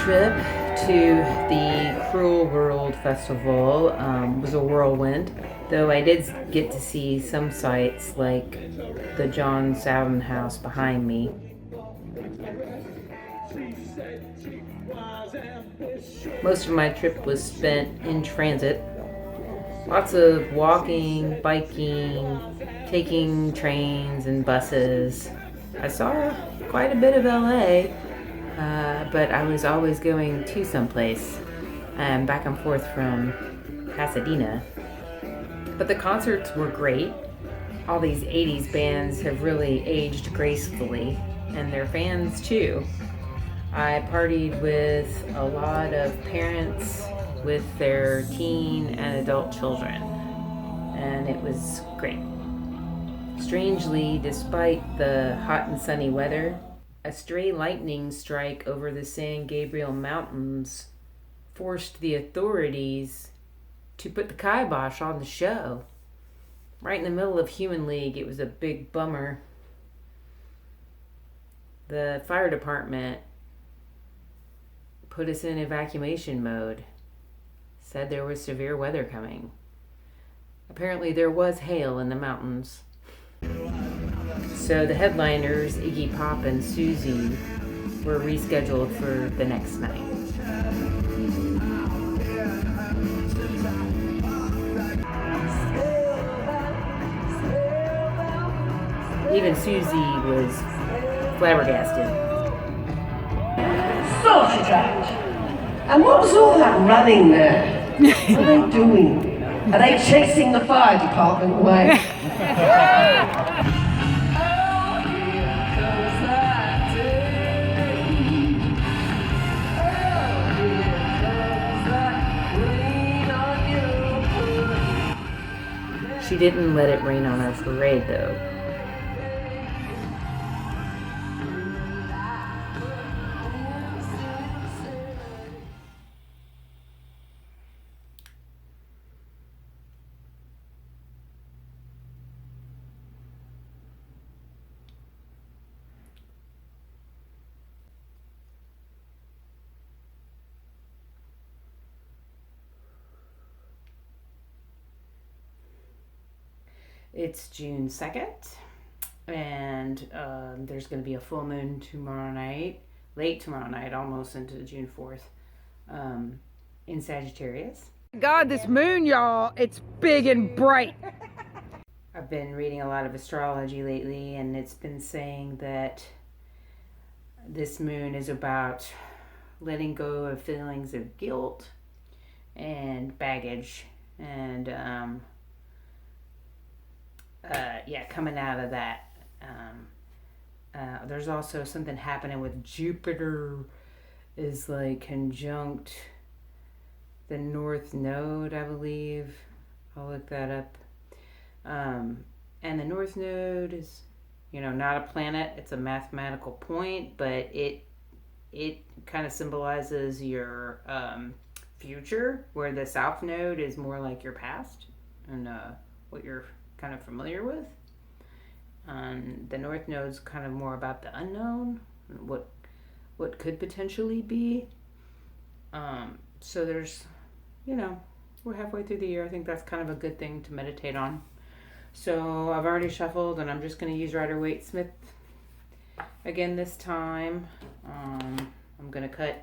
trip to the Cruel World Festival was a whirlwind, though I did get to see some sights like the John Sowden house behind me. Most of my trip was spent in transit. Lots of walking, biking, taking trains and buses. I saw quite a bit of LA, but I was always going to someplace, back and forth from Pasadena. But the concerts were great. All these 80s bands have really aged gracefully, and their fans too. I partied with a lot of parents with their teen and adult children, and it was great. Strangely, despite the hot and sunny weather, a stray lightning strike over the San Gabriel Mountains forced the authorities to put the kibosh on the show. Right in the middle of Human League, it was a big bummer. The fire department put us in evacuation mode. Said there was severe weather coming. Apparently there was hail in the mountains. So the headliners, Iggy Pop and Susie, were rescheduled for the next night. Even Susie was flabbergasted. Sausage act. And what was all that running there? What are they doing? Are they chasing the fire department away? She didn't let it rain on our parade, though. It's June 2nd, and there's going to be a full moon tomorrow night, late tomorrow night, almost into June 4th, in Sagittarius. God, this moon, y'all, it's big and bright. I've been reading a lot of astrology lately, and it's been saying that this moon is about letting go of feelings of guilt and baggage, and coming out of that. There's also something happening with Jupiter is like conjunct the North Node, I believe. I'll look that up. And the North Node is, not a planet. It's a mathematical point, but it kind of symbolizes your future, where the South Node is more like your past and what you're kind of familiar with. The North Node's kind of more about the unknown, what could potentially be. So there's, we're halfway through the year. I think that's kind of a good thing to meditate on. So I've already shuffled, and I'm just going to use Rider-Waite Smith again this time. I'm going to cut,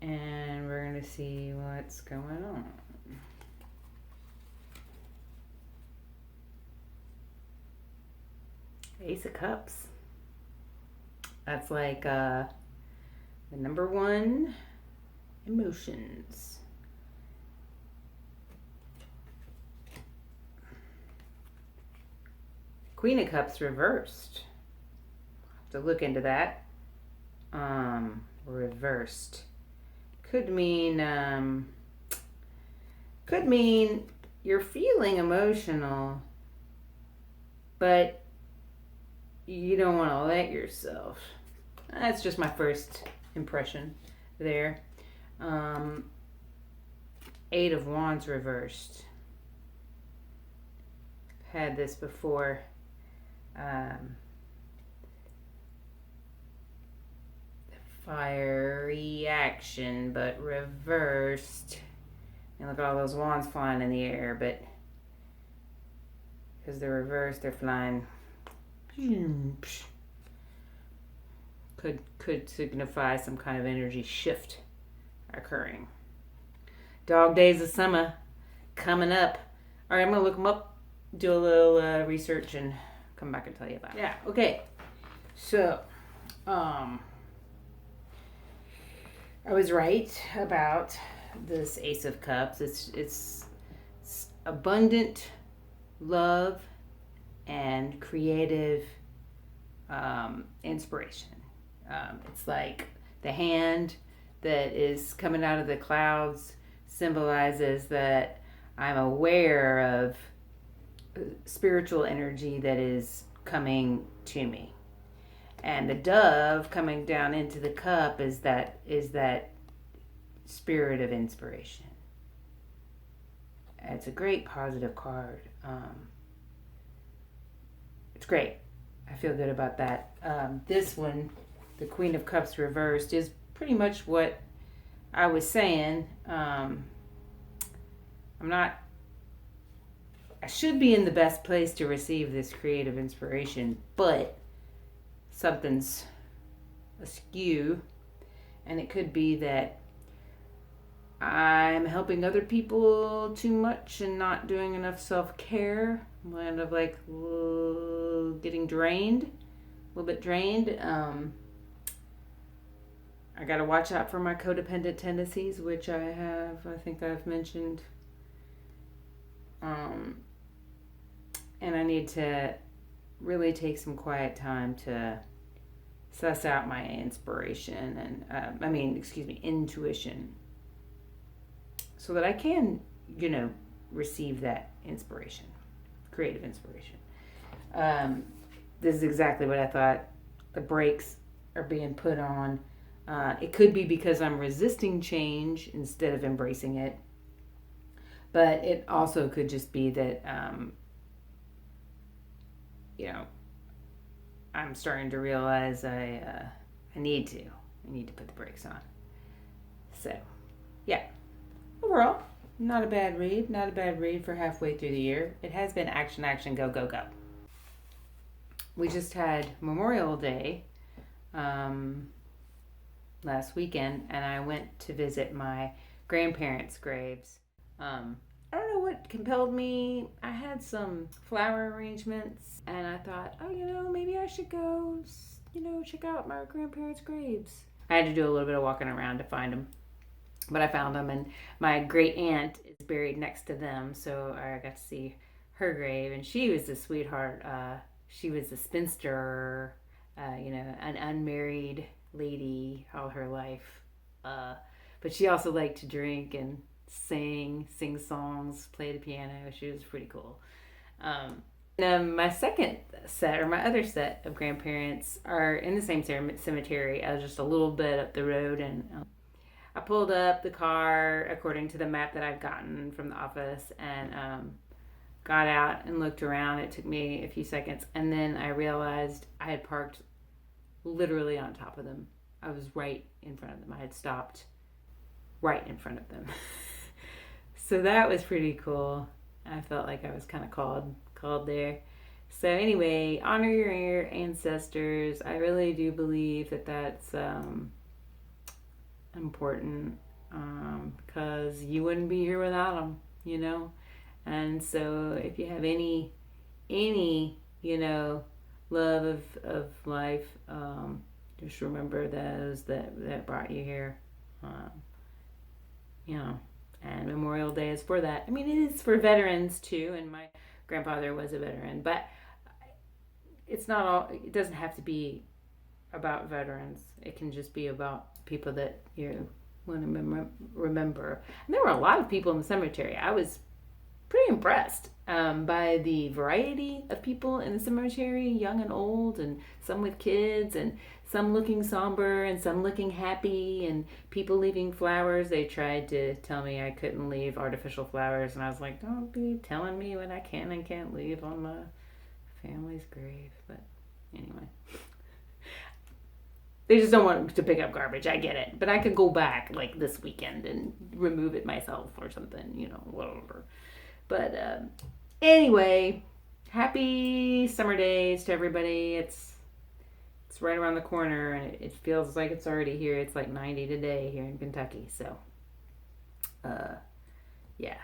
and we're going to see what's going on. Ace of Cups. That's like the number one, emotions. Queen of Cups reversed. Have to look into that. Reversed. Could mean you're feeling emotional, but you don't want to let yourself. That's just my first impression there. Eight of Wands reversed. Had this before. fiery action, but reversed. And look at all those wands flying in the air, but because they're reversed, they're flying. Could signify some kind of energy shift occurring. Dog days of summer coming up. All right, I'm gonna look them up, do a little research, and come back and tell you about it. Yeah. Okay. So, I was right about this Ace of Cups. It's abundant love and creative inspiration. It's like the hand that is coming out of the clouds symbolizes that I'm aware of spiritual energy that is coming to me. And the dove coming down into the cup is that spirit of inspiration. It's a great positive card. It's great. I feel good about that. This one, the Queen of Cups reversed, is pretty much what I was saying. I should be in the best place to receive this creative inspiration, but something's askew, and it could be that I'm helping other people too much and not doing enough self-care. I'm kind of like getting drained, a little bit drained. I got to watch out for my codependent tendencies, which I think I've mentioned. And I need to really take some quiet time to suss out my inspiration and, intuition, so that I can, receive that inspiration, creative inspiration. This is exactly what I thought. The brakes are being put on. It could be because I'm resisting change instead of embracing it. But it also could just be that, I'm starting to realize I need to put the brakes on. So, yeah. Overall, not a bad read. Not a bad read for halfway through the year. It has been action, go, go, go. We just had Memorial Day last weekend, and I went to visit my grandparents' graves. I don't know what compelled me. I had some flower arrangements, and I thought, maybe I should go, check out my grandparents' graves. I had to do a little bit of walking around to find them, but I found them, and my great aunt is buried next to them, so I got to see her grave, and she was a sweetheart. She was a spinster, an unmarried lady all her life, but she also liked to drink and sing songs, play the piano. She was pretty cool. My second set, or my other set of grandparents, are in the same cemetery. I was just a little bit up the road, and I pulled up the car according to the map that I'd gotten from the office, and got out and looked around. It took me a few seconds, and then I realized I had parked literally on top of them. I was right in front of them. I had stopped right in front of them. So that was pretty cool. I felt like I was kind of called there. So anyway, honor your ancestors. I really do believe that that's important, because you wouldn't be here without them, And so if you have any love of life, just remember those that brought you here. And Memorial Day is for that. It is for veterans too, and my grandfather was a veteran, but it's not all, it doesn't have to be about veterans. It can just be about people that you want to remember. And there were a lot of people in the cemetery. I was pretty impressed by the variety of people in the cemetery, young and old, and some with kids, and some looking somber, and some looking happy, and people leaving flowers. They tried to tell me I couldn't leave artificial flowers, and I was like, don't be telling me what I can and can't leave on my family's grave. But anyway, They just don't want to pick up garbage. I get it. But I could go back like this weekend and remove it myself or something, you know, whatever. But anyway, happy summer days to everybody. It's right around the corner and it feels like it's already here. It's like 90 today here in Kentucky. So, yeah.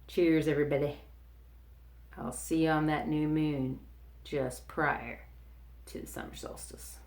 Cheers, everybody. I'll see you on that new moon just prior to the summer solstice.